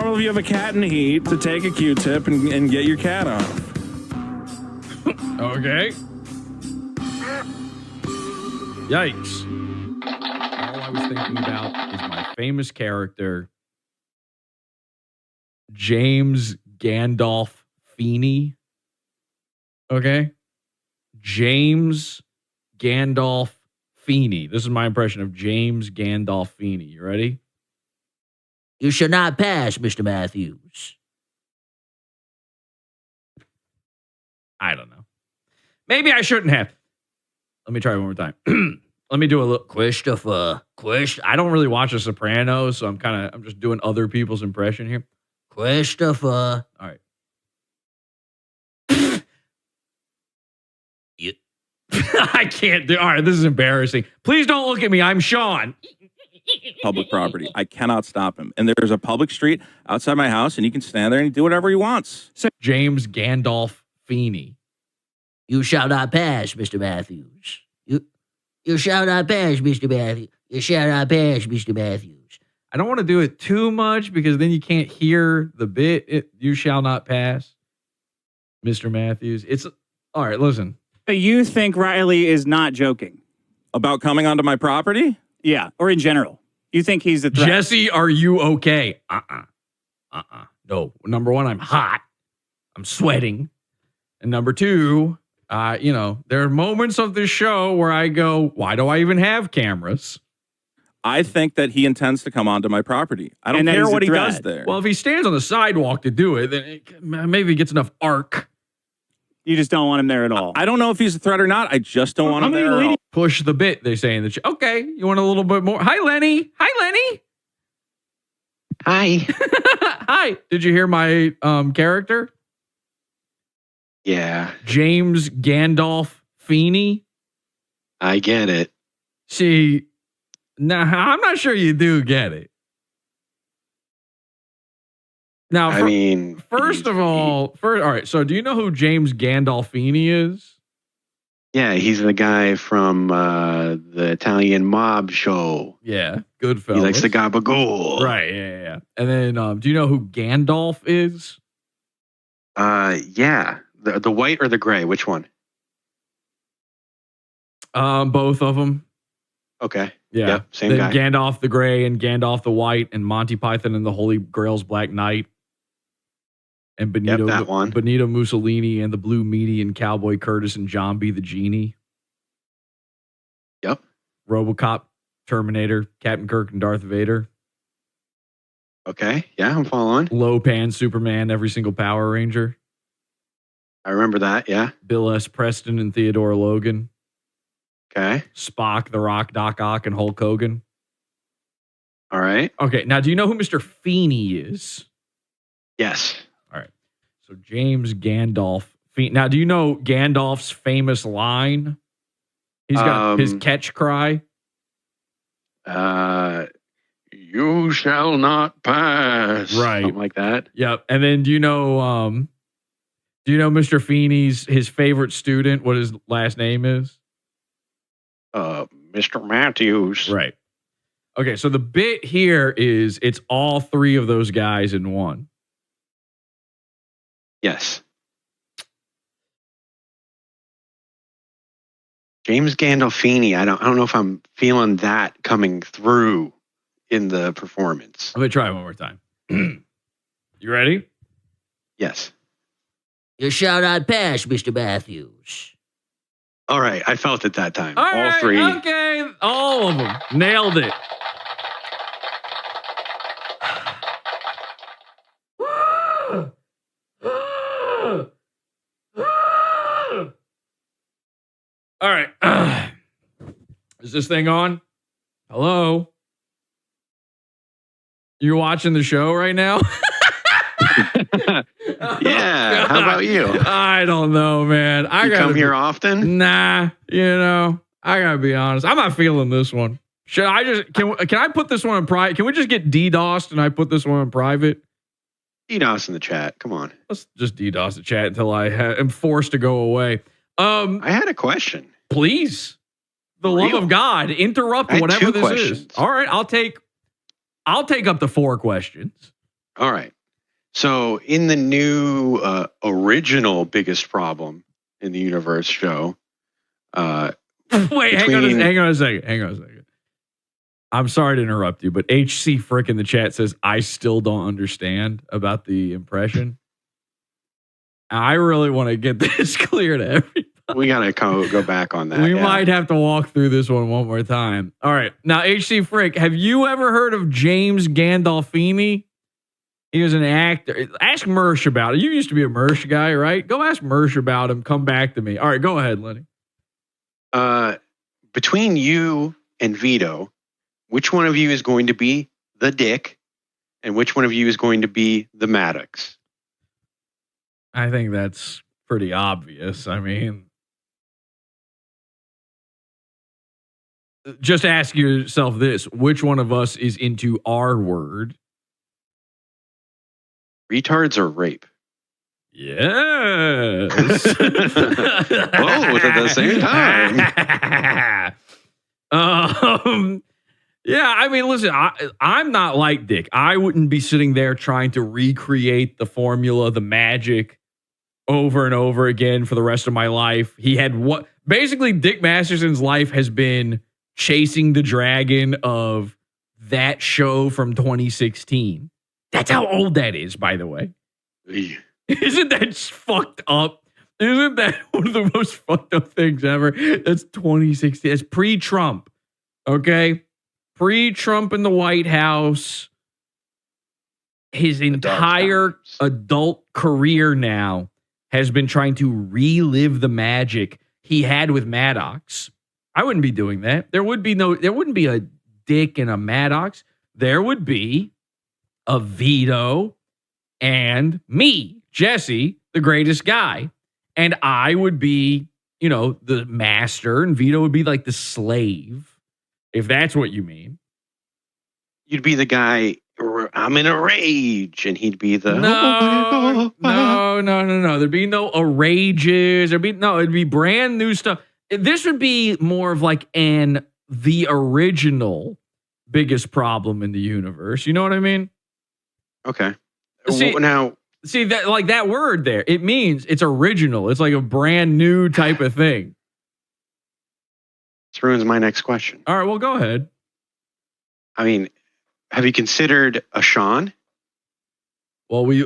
normal if you have a cat in heat to take a Q-tip and get your cat off. Okay. Yikes. All I was thinking about is my famous character, James Gandalfini. Okay? James Gandalfini. This is my impression of James Gandalfini. You ready? You shall not pass, Mr. Matthews. I don't know. Maybe I shouldn't have. Let me try it one more time. Let me do a little Christopher. I don't really watch The Sopranos, so I'm just doing other people's impression here. Christopher. All right. I can't do. All right, this is embarrassing. Please don't look at me. I'm Sean. Public property. I cannot stop him. And there's a public street outside my house, and he can stand there and do whatever he wants. James Gandalfini. You shall not pass, Mr. Matthews. You shall not pass, Mr. Matthews. You shall not pass, Mr. Matthews. I don't want to do it too much because then you can't hear the bit. You shall not pass, Mr. Matthews. It's all right. Listen. You think Riley is not joking? About coming onto my property? Yeah, or in general. You think he's a threat? Jesse, are you okay? No. Number one, I'm hot. I'm sweating. And number two, there are moments of this show where I go, why do I even have cameras? I think that he intends to come onto my property. I don't care what he does there. Well, if he stands on the sidewalk to do it, then maybe he gets enough arc. You just don't want him there at all. I don't know if he's a threat or not. I just don't want him there at all. Push the bit, they say in the chat. Okay, you want a little bit more? Hi, Lenny. Hi, Lenny. Hi. Hi. Did you hear my character? Yeah. James Gandalfini. I get it. See, now I'm not sure you do get it. Now, first of all, all right. So, do you know who James Gandalfini is? Yeah, he's the guy from the Italian mob show. Yeah, Goodfellas. He likes the gabagool. Right. Yeah. And then, do you know who Gandalf is? Yeah, the white or the gray? Which one? Both of them. Okay. Yeah. Yep, same guy. Gandalf the Gray and Gandalf the White and Monty Python and the Holy Grail's Black Knight. And Benito, that one. Benito Mussolini and the Blue Meanie and Cowboy Curtis and Zombie the Genie. Yep. RoboCop, Terminator, Captain Kirk and Darth Vader. Okay. Yeah, I'm following. Lopan, Superman, every single Power Ranger. I remember that. Yeah. Bill S. Preston and Theodore Logan. Okay. Spock, The Rock, Doc Ock, and Hulk Hogan. All right. Okay. Now, do you know who Mr. Feeney is? Yes. All right. So James Gandalf. Now, do you know Gandalf's famous line? He's got his catch cry. You shall not pass. Right. Something like that. Yep. And then do you know Mr. Feeney's his favorite student, what his last name is? Mr. Matthews. Right. Okay, so the bit here is it's all three of those guys in one. Yes. James Gandolfini. I don't know if I'm feeling that coming through in the performance. Let me try it one more time. You ready? Yes. You shall not pass, Mr. Matthews. All right, I felt it that time. All All right, three. Okay, all of them. Nailed it. All right. Is this thing on? Hello? You watching the show right now? Yeah. How about you? I don't know, man. You come here often? Nah, I gotta be honest. I'm not feeling this one. Should I just can I put this one in private? Can we just get DDoSed and I put this one in private? DDoS in the chat. Come on. Let's just DDoS the chat until I am forced to go away. I had a question. Please, the love of God, interrupt I had whatever two this questions. is. All right, I'll take up to 4 questions. All right. So in the new original Biggest Problem in the Universe show, Wait, hang on a second. I'm sorry to interrupt you, but HC Frick in the chat says, I still don't understand about the impression. I really want to get this clear to everybody. we got to go back on that. We might have to walk through this one more time. All right. Now, HC Frick, have you ever heard of James Gandalfini? He was an actor. Ask Mersh about it. You used to be a Mersh guy, right? Go ask Mersh about him. Come back to me. All right, go ahead, Lenny. Between you and Vito, which one of you is going to be the dick, and which one of you is going to be the Maddox? I think that's pretty obvious. I mean, just ask yourself this. Which one of us is into our word? Retards or rape? Yes. Both at the same time. Yeah, I mean, listen, I'm not like Dick. I wouldn't be sitting there trying to recreate the formula, the magic over and over again for the rest of my life. He had what basically Dick Masterson's life has been chasing the dragon of that show from 2016. That's how old that is, by the way. Isn't that fucked up? Isn't that one of the most fucked up things ever? That's 2016. It's pre-Trump. Okay? Pre-Trump in the White House. His entire adult career now has been trying to relive the magic he had with Maddox. I wouldn't be doing that. There wouldn't be a Dick and a Maddox. There would be a Vito and me, Jesse, the greatest guy. And I would be, the master, and Vito would be like the slave, if that's what you mean. You'd be the guy, I'm in a rage, and he'd be the... No. There'd be no rages. It'd be brand new stuff. This would be more of like the original Biggest Problem in the Universe. You know what I mean? Okay. See that, like that word there, it means it's original. It's like a brand new type of thing. This ruins my next question. All right, well, go ahead. I mean, have you considered a Sean? Well, we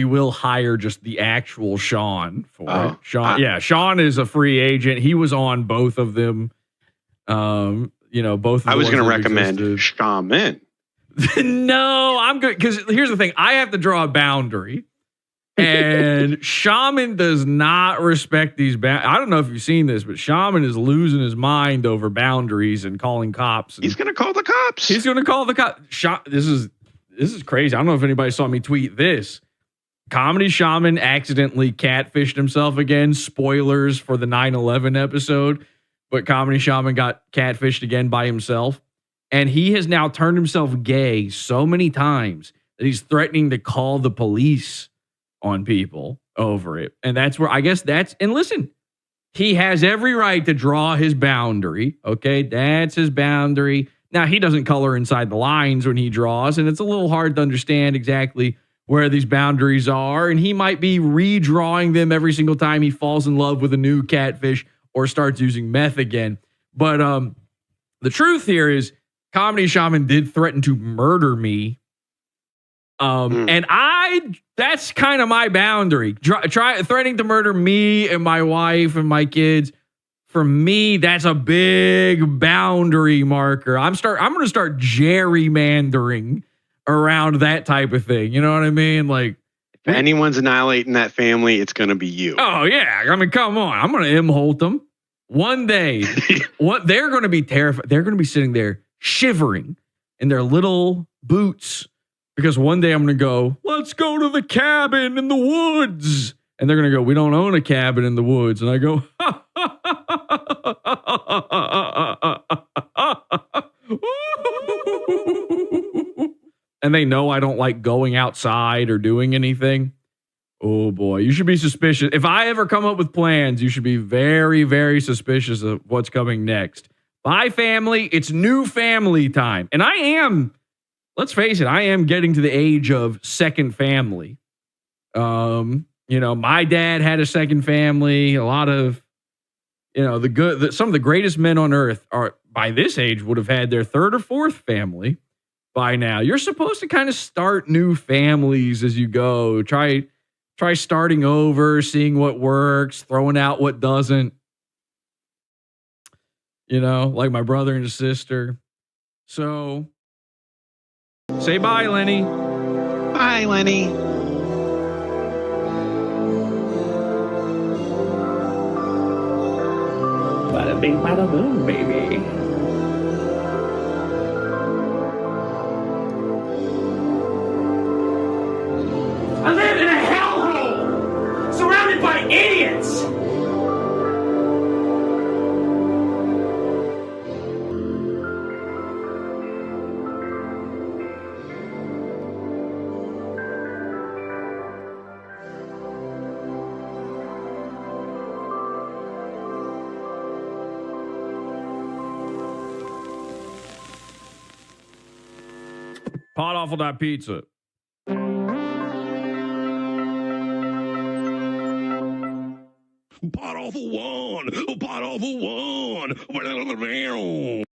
will hire just the actual Sean for it. Sean is a free agent. He was on both of them. Both of them. I was going to recommend Shaman. No, I'm good. Because here's the thing. I have to draw a boundary. And Shaman does not respect these boundaries. I don't know if you've seen this, but Shaman is losing his mind over boundaries and calling cops. He's going to call the cops. He's going to call the cops. This is crazy. I don't know if anybody saw me tweet this. Comedy Shaman accidentally catfished himself again. Spoilers for the 9/11 episode. But Comedy Shaman got catfished again by himself. And he has now turned himself gay so many times that he's threatening to call the police on people over it. And that's where and listen, he has every right to draw his boundary. Okay, that's his boundary. Now, he doesn't color inside the lines when he draws, and it's a little hard to understand exactly where these boundaries are. And he might be redrawing them every single time he falls in love with a new catfish or starts using meth again. But the truth here is, Comedy Shaman did threaten to murder me. And that's kind of my boundary. Try threatening to murder me and my wife and my kids. For me, that's a big boundary marker. I'm going to start gerrymandering around that type of thing. You know what I mean? Like, if anyone's annihilating that family, it's going to be you. Oh yeah. I mean, come on. I'm going to Holt them. One day, they're going to be terrified. They're going to be sitting there shivering in their little boots because one day I'm going to go, let's go to the cabin in the woods. And they're going to go, we don't own a cabin in the woods. And I go, and they know I don't like going outside or doing anything. Oh boy, you should be suspicious. If I ever come up with plans, you should be very, very suspicious of what's coming next. Bye, family. It's new family time. And I am let's face it, I am getting to the age of second family. My dad had a second family. A lot of, some of the greatest men on earth are by this age would have had their third or fourth family by now. You're supposed to kind of start new families as you go. Try starting over, seeing what works, throwing out what doesn't. Like my brother and his sister. So say bye, Lenny. Bye, Lenny. Bada bing, bada boom, baby. I live in a hellhole, surrounded by idiots. Podawful.pizza. Podawful one.